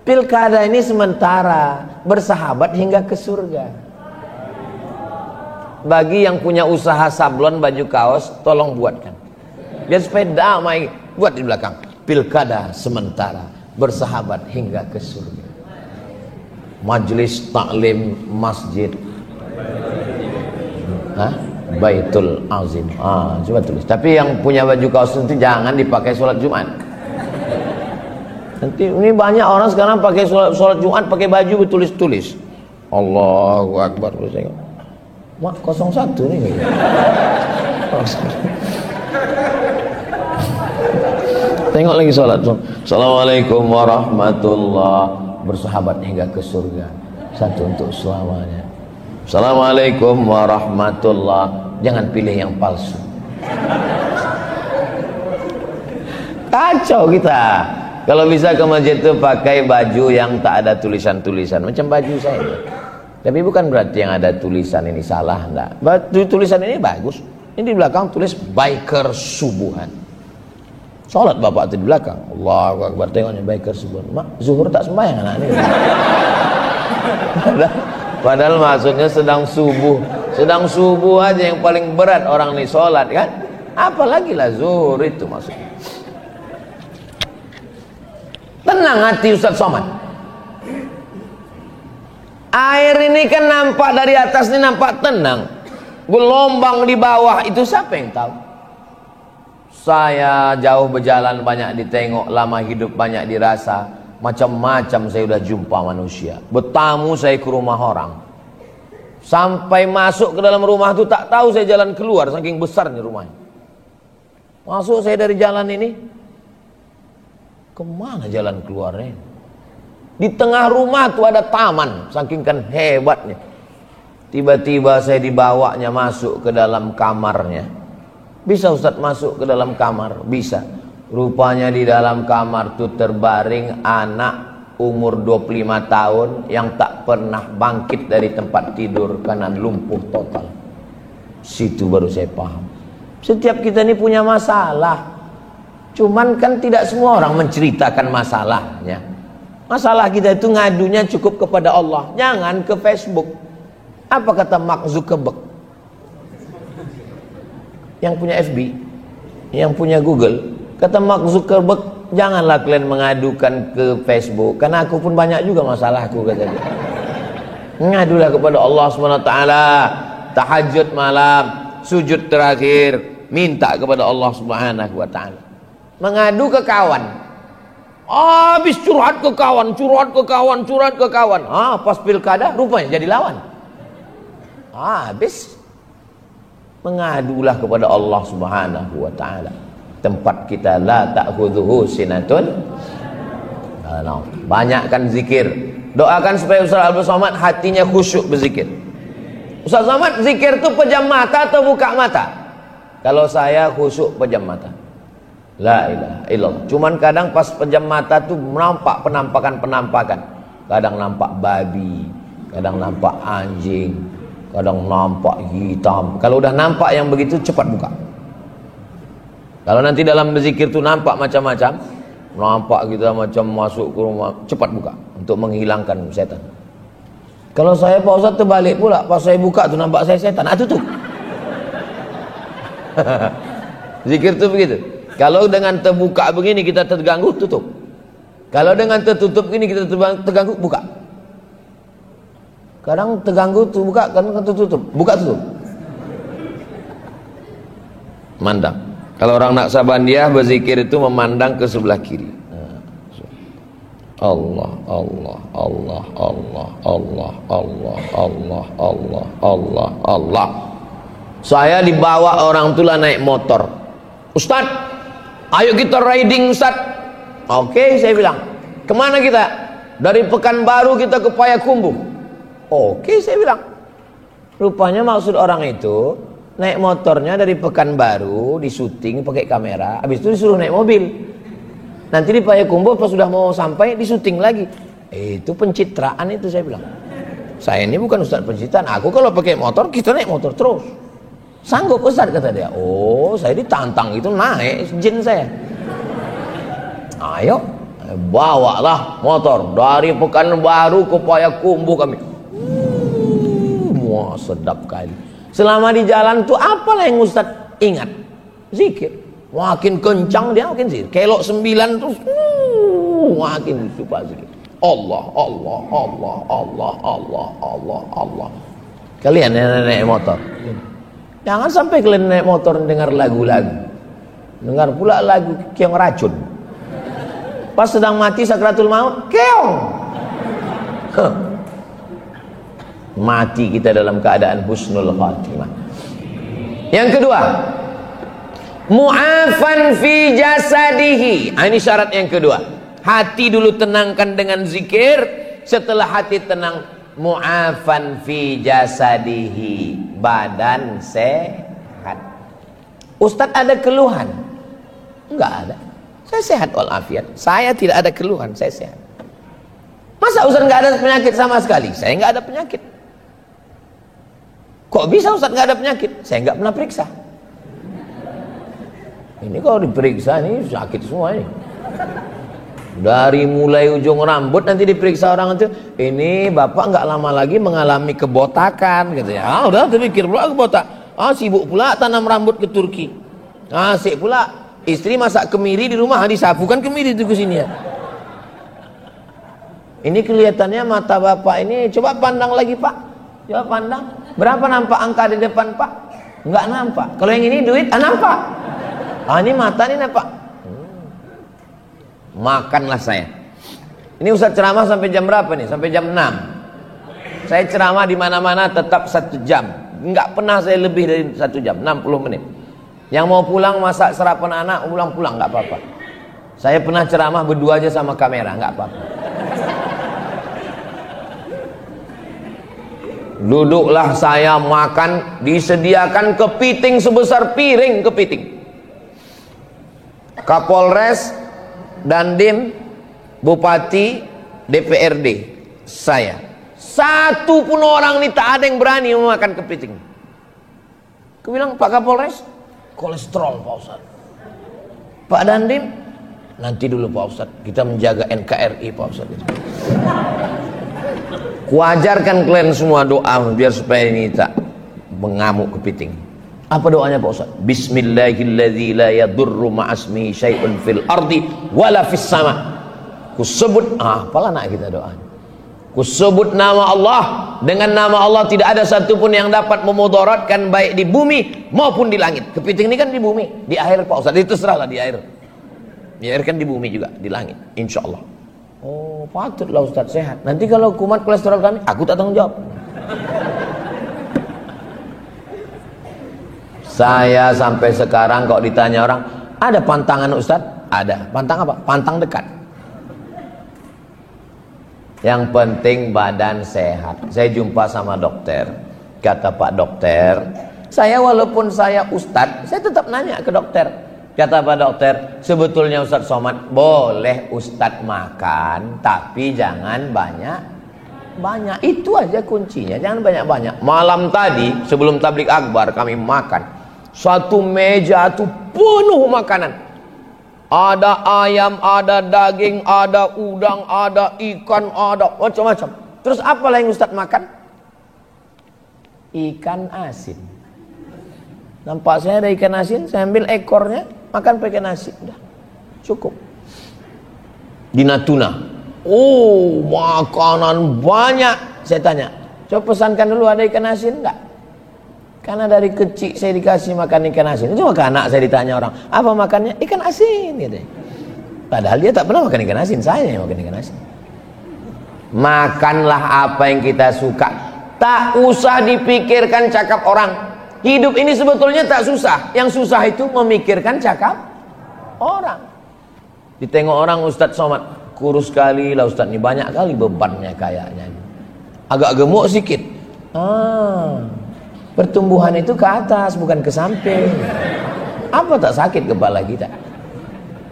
Pilkada ini sementara, bersahabat hingga ke surga. Bagi yang punya usaha sablon baju kaos, tolong buatkan. Biar supaya damai, buat di belakang. Pilkada sementara, bersahabat hingga ke surga. Majelis taklim masjid Baitul Azim. Coba tulis. Tapi yang punya baju kaos itu jangan dipakai sholat Jumat. Nanti ini banyak orang sekarang pakai sholat Jumat pakai baju bertulis-tulis. Allahu Akbar. Mak 01 nih. Tengok lagi sholat. Assalamualaikum warahmatullahi, bersahabat hingga ke surga, satu untuk selamanya. Assalamualaikum warahmatullahi, jangan pilih yang palsu. Kacau kita. Kalau bisa ke masjid itu pakai baju yang tak ada tulisan-tulisan, macam baju saya. Tapi bukan berarti yang ada tulisan ini salah, enggak. Tulisan ini bagus. Ini di belakang tulis biker subuhan. Sholat bapak itu di belakang. Allahu Akbar, tengoknya biker subuhan. Mak, zuhur tak sembahyang anak ini. Padahal maksudnya sedang subuh aja yang paling berat orang ini sholat kan. Apalagi lah zuhur itu maksudnya. Tenang hati Ustaz Somad. Air ini kan nampak dari atas ini nampak tenang. Gelombang di bawah itu siapa yang tahu? Saya jauh berjalan banyak ditengok, lama hidup banyak dirasa. Macam-macam saya udah jumpa manusia. Bertamu saya ke rumah orang. Sampai masuk ke dalam rumah itu tak tahu saya jalan keluar, saking besarnya rumahnya. Masuk saya dari jalan ini, kemana jalan keluarnya? Di tengah rumah tuh ada taman, saking kan hebatnya. Tiba-tiba saya dibawanya masuk ke dalam kamarnya. Bisa Ustaz masuk ke dalam kamar? Bisa. Rupanya di dalam kamar tuh terbaring anak umur 25 tahun yang tak pernah bangkit dari tempat tidur karena lumpuh total. Situ baru saya paham. Setiap kita ini punya masalah. Cuman kan tidak semua orang menceritakan masalahnya. Masalah kita itu ngadunya cukup kepada Allah. Jangan ke Facebook. Apa kata Mark Zuckerberg? Yang punya FB, yang punya Google. Kata Mark Zuckerberg, janganlah kalian mengadukan ke Facebook, karena aku pun banyak juga masalahku, kata dia. Mengadulah kepada Allah SWT. Tahajud malam, sujud terakhir, minta kepada Allah SWT. Mengadu ke kawan. Habis curhat ke kawan. Pas pilkada rupanya jadi lawan. Habis. Mengadulah kepada Allah Subhanahu wa taala. Tempat kita la ta'khudhuhu sinatun. Banyakkan zikir. Doakan supaya Ustaz Abdul Somad hatinya khusyuk berzikir. Ustaz Somad, zikir itu pejam mata atau buka mata? Kalau saya khusyuk pejam mata. La ilaha illallah. Cuman kadang pas pejam mata tuh nampak penampakan. Kadang nampak babi, kadang nampak anjing, kadang nampak hitam. Kalau udah nampak yang begitu cepat buka. Kalau nanti dalam berzikir tuh nampak macam-macam, nampak kita macam masuk ke rumah, cepat buka untuk menghilangkan setan. Kalau saya Pak Ustaz terbalik pula, pas saya buka tuh nampak saya setan, tutup. Zikir tuh begitu. Kalau dengan terbuka begini kita terganggu, tutup. Kalau dengan tertutup begini kita terganggu, buka. Kadang terganggu tuh buka, kadang tertutup, buka tutup. Mandang. Kalau orang Naksabandiah berzikir itu memandang ke sebelah kiri. Allah, Allah, Allah, Allah, Allah, Allah, Allah, Allah, Allah, Allah. Saya dibawa orang tua naik motor. Ustaz, ayo kita riding Ustaz. Oke, saya bilang. Kemana kita? Dari Pekanbaru kita ke Payakumbuh. Oke, saya bilang. Rupanya maksud orang itu naik motornya dari Pekanbaru, disuting pakai kamera, habis itu disuruh naik mobil. Nanti di Payakumbuh pas sudah mau sampai disuting lagi. Itu pencitraan itu, saya bilang. Saya ini bukan ustaz pencitraan. Aku kalau pakai motor, kita naik motor terus. Sanggup Ustaz, kata dia. Oh, saya ditantang itu, naik jin saya. Ayo, bawalah motor dari Pekanbaru ke Payakumbuh kami. Wah, sedap kali. Selama di jalan tuh apalah yang Ustaz ingat? Zikir. Makin kencang dia makin zikir. Kelok 9 terus makin suka zikir. Allah, Allah, Allah, Allah, Allah, Allah, Allah. Kalian yang naik motor, jangan sampai kalian naik motor dengar lagu-lagu. Dengar pula lagu keong racun. Pas sedang mati sakratul maut, keong. Mati kita dalam keadaan husnul khatimah. Yang kedua, mu'afan fi jasadihi. Ini syarat yang kedua. Hati dulu tenangkan dengan zikir. Setelah hati tenang, mu'afan fi jasadihi, badan sehat. Ustadz ada keluhan? Enggak ada. Saya sehat walafiat. Saya tidak ada keluhan, saya sehat. Masa Ustadz nggak ada penyakit sama sekali? Saya nggak ada penyakit. Kok bisa Ustadz nggak ada penyakit? Saya nggak pernah periksa. Ini kalau diperiksa ini sakit semua ini. Dari mulai ujung rambut nanti diperiksa orang itu, ini bapak nggak lama lagi mengalami kebotakan, gitu ya. Ah, udah terpikir pula kebotak. Ah, sibuk pula tanam rambut ke Turki. Ah, asik pula istri masak kemiri di rumah, disapukan kemiri itu ke sini ya. Ini kelihatannya mata bapak ini, coba pandang lagi Pak. Coba pandang. Berapa nampak angka di depan Pak? Nggak nampak. Kalau yang ini duit, nampak. Ah, ini mata ini nampak. Makanlah saya. Ini Ustaz ceramah sampai jam berapa nih? Sampai jam 6. Saya ceramah di mana-mana tetap 1 jam. Enggak pernah saya lebih dari 1 jam, 60 menit. Yang mau pulang masak sarapan anak, pulang-pulang enggak apa-apa. Saya pernah ceramah berdua aja sama kamera, enggak apa-apa. Duduklah saya makan, disediakan kepiting sebesar piring kepiting. Kapolres, Dandim, Bupati, DPRD, saya. Satu pun orang ini tak ada yang berani memakan kepiting. Aku bilang, Pak Kapolres, kolesterol Pak Ustadz. Pak Dandim, nanti dulu Pak Ustadz, kita menjaga NKRI Pak Ustadz. Kuajarkan kalian semua doa biar supaya ini tak mengamuk kepiting. Apa doanya Pak Ustaz? Bismillahilladzi la yadurru ma'asmihi syai'un fil ardi wala fis sama. Kusebut, apalah nak kita doa. Kusebut nama Allah, dengan nama Allah tidak ada satupun yang dapat memudaratkan baik di bumi maupun di langit. Kepiting ini kan di bumi, di air Pak Ustaz, itu serahlah di air. Di air kan di bumi juga, di langit, insyaallah. Oh, patutlah Ustaz sehat. Nanti kalau kumat kolesterol kami, aku tak tanggung jawab. Saya sampai sekarang kalau ditanya orang, ada pantangan Ustaz? Ada. Pantang apa? Pantang dekat. Yang penting badan sehat. Saya jumpa sama dokter. Kata Pak dokter, saya walaupun saya Ustaz, saya tetap nanya ke dokter. Kata Pak dokter, sebetulnya Ustaz Somad, boleh Ustaz makan, tapi jangan banyak. Itu aja kuncinya, jangan banyak-banyak. Malam tadi sebelum tablik akbar kami makan. Satu meja itu penuh makanan. Ada ayam, ada daging, ada udang, ada ikan, ada macam-macam. Terus apa yang Ustaz makan? Ikan asin. Nampak saya ada ikan asin, saya ambil ekornya, makan pakai nasi. Udah, cukup. Di Natuna, oh makanan banyak. Saya tanya, coba pesankan dulu ada ikan asin enggak? Karena dari kecil saya dikasih makan ikan asin. Cuma ke anak saya ditanya orang, apa makannya? Ikan asin gitu. Padahal dia tak pernah makan ikan asin, saya yang makan ikan asin. Makanlah apa yang kita suka. Tak usah dipikirkan cakap orang. Hidup ini sebetulnya tak susah. Yang susah itu memikirkan cakap orang. Ditengok orang, Ustadz Somad kurus sekali lah Ustadz, ini banyak kali bebannya kayaknya. Agak gemuk sedikit. Pertumbuhan itu ke atas bukan ke samping. Apa tak sakit kepala kita?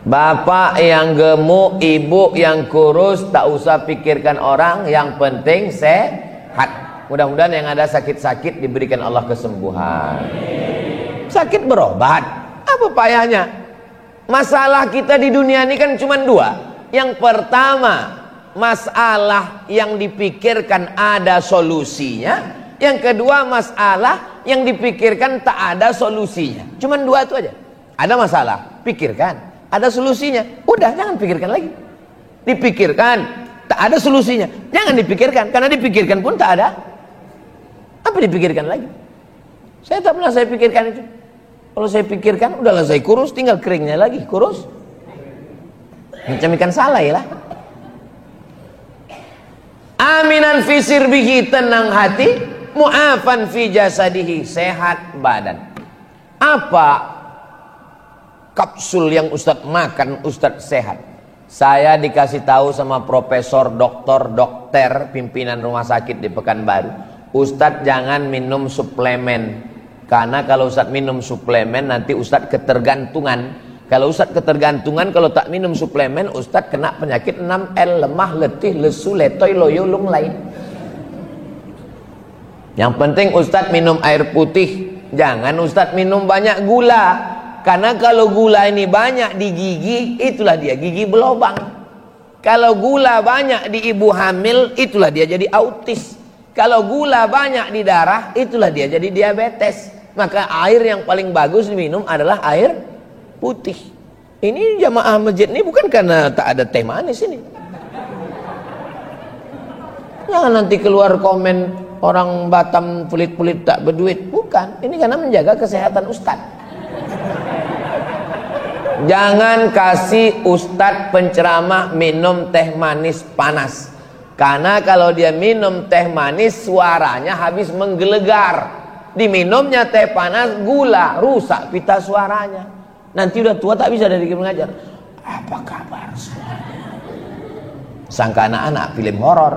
Bapak yang gemuk, ibu yang kurus, tak usah pikirkan orang, yang penting sehat. Mudah-mudahan yang ada sakit-sakit diberikan Allah kesembuhan. sakit berobat. Apa payahnya? Masalah kita di dunia ini kan cuma dua. Yang pertama, masalah yang dipikirkan ada solusinya. Yang kedua, masalah yang dipikirkan tak ada solusinya. Cuma dua itu aja. Ada masalah, pikirkan. Ada solusinya, udah jangan pikirkan lagi. Dipikirkan, tak ada solusinya, jangan dipikirkan. Karena dipikirkan pun tak ada. Apa dipikirkan lagi? Saya tak pernah saya pikirkan itu. Kalau saya pikirkan, udahlah saya kurus, tinggal keringnya lagi, kurus. Macam ikan salai lah. Aminan fi sirbihi, tenang hati, mu'afan fi jasadihi, sehat badan. Apa kapsul yang Ustadz makan, Ustadz sehat? Saya dikasih tahu sama profesor, dokter, pimpinan rumah sakit di Pekanbaru, Ustadz jangan minum suplemen. Karena kalau Ustadz minum suplemen nanti Ustadz ketergantungan. Kalau Ustadz ketergantungan, kalau tak minum suplemen Ustadz kena penyakit 6L, lemah, letih, lesu, letoy, loyo, lung lain. Yang penting Ustadz minum air putih. Jangan Ustadz minum banyak gula. Karena kalau gula ini banyak di gigi, itulah dia gigi berlobang. Kalau gula banyak di ibu hamil, itulah dia jadi autis. Kalau gula banyak di darah, itulah dia jadi diabetes. Maka air yang paling bagus diminum adalah air putih. Ini jamaah masjid ini bukan karena tak ada teh manis ini. Jangan nanti keluar komen orang Batam pelit-pelit tak berduit. Bukan, ini karena menjaga kesehatan Ustadz. Jangan kasih Ustadz penceramah minum teh manis panas. Karena kalau dia minum teh manis suaranya habis menggelegar. Diminumnya teh panas, gula, rusak pita suaranya. Nanti udah tua tak bisa dari mengajar. Apa kabar semuanya? Sangka anak-anak film horor.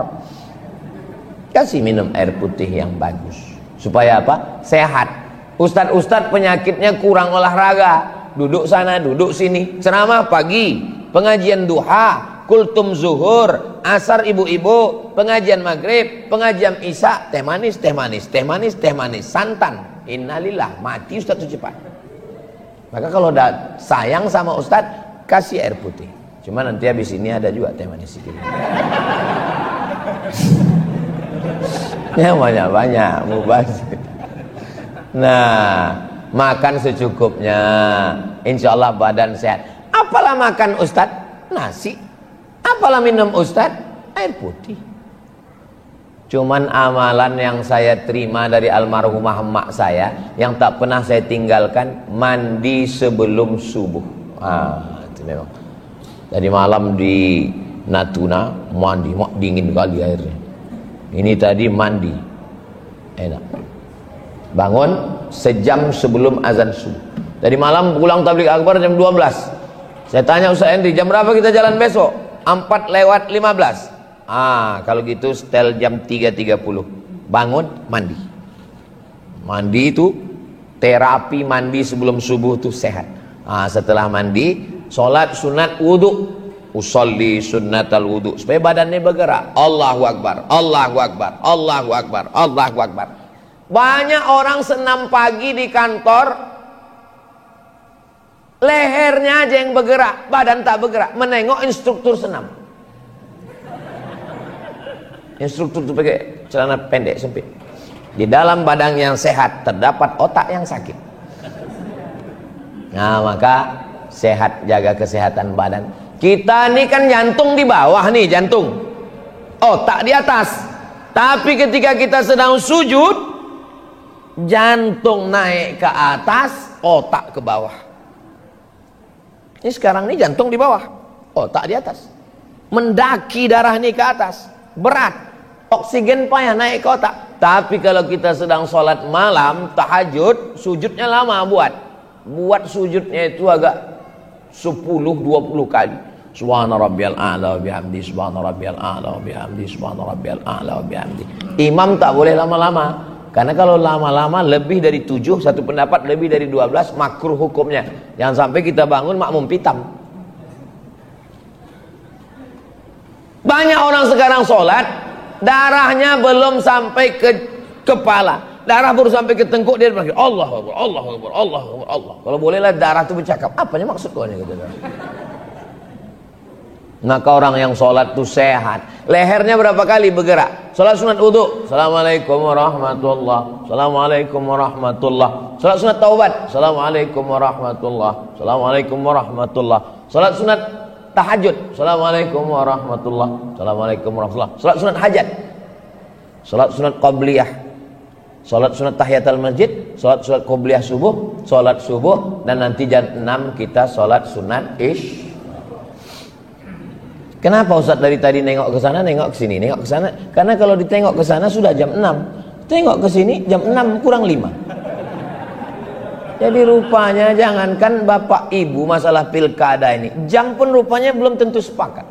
Kasih minum air putih yang bagus. Supaya apa? Sehat. Ustadz penyakitnya kurang olahraga. Duduk sana, duduk sini. Ceramah pagi, pengajian duha, kultum zuhur, asar ibu-ibu, pengajian maghrib, pengajian isya, teh manis, teh manis, teh manis, teh manis, santan. Innalillah, mati Ustadz itu cepat. Maka kalau udah sayang sama Ustadz, kasih air putih. Cuma nanti habis ini ada juga teh manis sedikit. Ya banyak-banyak mubazir. Nah, makan secukupnya, insya Allah badan sehat. Apalah makan Ustadz? Nasi. Apalah minum Ustadz? Air putih. Cuman amalan yang saya terima dari almarhumah emak saya, yang tak pernah saya tinggalkan, mandi sebelum subuh. Itu memang. Tadi malam di Natuna mandi, dingin kali airnya. Ini tadi mandi, enak. Bangun sejam sebelum azan subuh. Tadi malam pulang tabligh akbar jam 12. Saya tanya Ustaz Henry, jam berapa kita jalan besok? 4:15. Kalau gitu setel jam 3:30. Bangun, mandi. Mandi itu terapi, mandi sebelum subuh itu sehat. Setelah mandi, sholat sunat wudu. Usolli sunnatal wudu, supaya badannya bergerak. Allahu Akbar, Allahu Akbar, Allahu Akbar, Allahu Akbar. Banyak orang senam pagi di kantor, lehernya aja yang bergerak, badan tak bergerak. Menengok instruktur senam. Instruktur itu pakai celana pendek sempit. Di dalam badan yang sehat terdapat otak yang sakit. Nah, maka sehat, jaga kesehatan badan. Kita ini kan jantung di bawah nih, jantung. Otak di atas. Tapi ketika kita sedang sujud, jantung naik ke atas, otak ke bawah. Ini sekarang ini jantung di bawah, otak di atas. Mendaki darah ini ke atas, berat. Oksigen payah naik ke otak. Tapi kalau kita sedang sholat malam, tahajud, sujudnya lama buat sujudnya itu agak 10-20 kali. Subhana rabbiyal a'la wa bihamdi, subhana rabbiyal a'la wa bihamdi, subhana rabbiyal a'la wa bihamdi. Imam tak boleh lama-lama. Karena kalau lama-lama lebih dari 7, satu pendapat lebih dari 12, makruh hukumnya. Jangan sampai kita bangun makmum pitam. Banyak orang sekarang sholat, darahnya belum sampai ke kepala. darah baru sampai ke tengkuk dia berkata Allahu Akbar, Allahu Akbar, Allahu Akbar, Allah. Kalau bolehlah darah itu bercakap. Apanya maksud kau ini? Maka orang yang sholat itu sehat. Lehernya berapa kali bergerak? Sholat sunat wudu. Assalamualaikum warahmatullah. Assalamualaikum warahmatullah. Sholat sunat taubat. Assalamualaikum warahmatullah. Assalamualaikum warahmatullah. Sholat sunat tahajud. Assalamualaikum warahmatullah. Assalamualaikum warahmatullah. Sholat sunat hajat. Sholat sunat qabliyah. Sholat sunat tahiyatul masjid. Sholat sunat qabliyah subuh. Sholat subuh. Dan nanti jam 6 kita sholat sunat isya. Kenapa Ustaz dari tadi nengok ke sana, nengok ke sini, nengok ke sana? Karena kalau ditengok ke sana sudah jam 6. Tengok ke sini jam 6 kurang 5. Jadi rupanya jangankan bapak ibu masalah pilkada ini, jam pun rupanya belum tentu sepakat.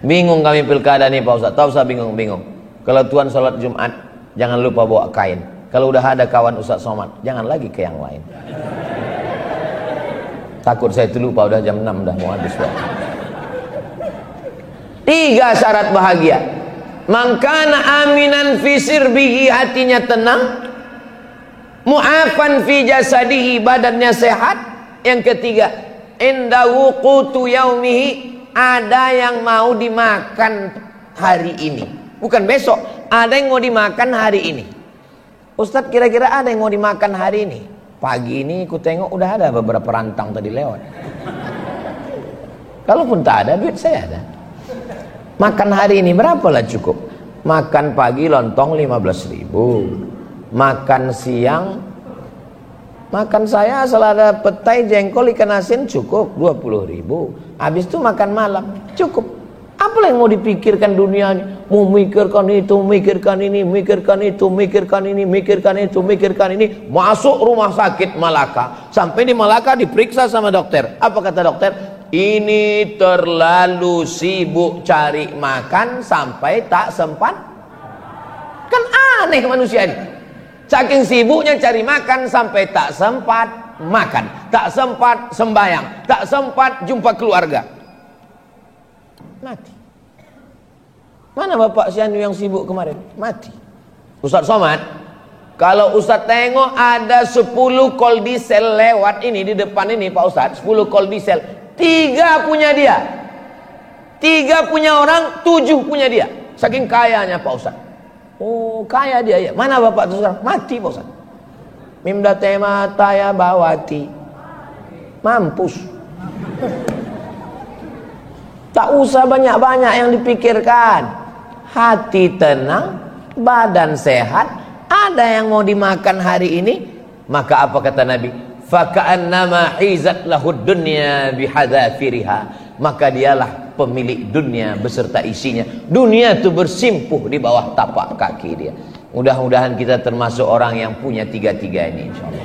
Bingung kami pilkada nih Pak Ustaz. Tahu saya bingung-bingung. Kalau tuan sholat Jumat, jangan lupa bawa kain. Kalau udah ada kawan Ustaz Somad, jangan lagi ke yang lain. Takut saya itu lupa, udah jam 6 dah mau habis waktu. 3 syarat bahagia. Mangkana aminan fi sirbihi, hatinya tenang. Mu'afan fi jasadihi, badannya sehat. Yang ketiga, indahu qutu yaumihi, ada yang mau dimakan hari ini. Bukan besok, ada yang mau dimakan hari ini. Ustadz, kira-kira ada yang mau dimakan hari ini? Pagi ini aku tengok udah ada beberapa rantang tadi lewat. Kalaupun tak ada, duit saya ada. Makan hari ini berapalah cukup? Makan pagi lontong 15.000. Makan siang, makan saya asal ada petai, jengkol, ikan asin cukup 20.000. Habis itu makan malam cukup. Apa yang mau dipikirkan dunia ini? Mau mikirkan itu, mikirkan ini, mikirkan itu, mikirkan ini, mikirkan itu, mikirkan ini. Masuk rumah sakit Malaka. Sampai di Malaka diperiksa sama dokter. Apa kata dokter? Ini terlalu sibuk cari makan sampai tak sempat. Kan aneh manusia ini. Saking sibuknya cari makan sampai tak sempat makan, tak sempat sembahyang, tak sempat jumpa keluarga. Mati. Mana Bapak Sianu yang sibuk kemarin? Mati. Ustaz Somad, kalau Ustaz tengok ada 10 kol diesel lewat ini di depan ini Pak Ustaz, 10 kol diesel, 3 punya dia, 3 punya orang, 7 punya dia. Saking kayanya Pak Ustaz. Oh, kaya dia ya. Mana Bapak itu sekarang? Mati Pak Ustaz. Mimda tema taya bawati. Mampus. Tak usah banyak-banyak yang dipikirkan. Hati tenang, badan sehat. Ada yang mau dimakan hari ini, maka apa kata Nabi? Faka'annama hizat lahud dunya bihadzafiriha. Maka dialah pemilik dunia beserta isinya. Dunia itu bersimpuh di bawah tapak kaki dia. Mudah-mudahan kita termasuk orang yang punya 3-3 ini, insyaallah.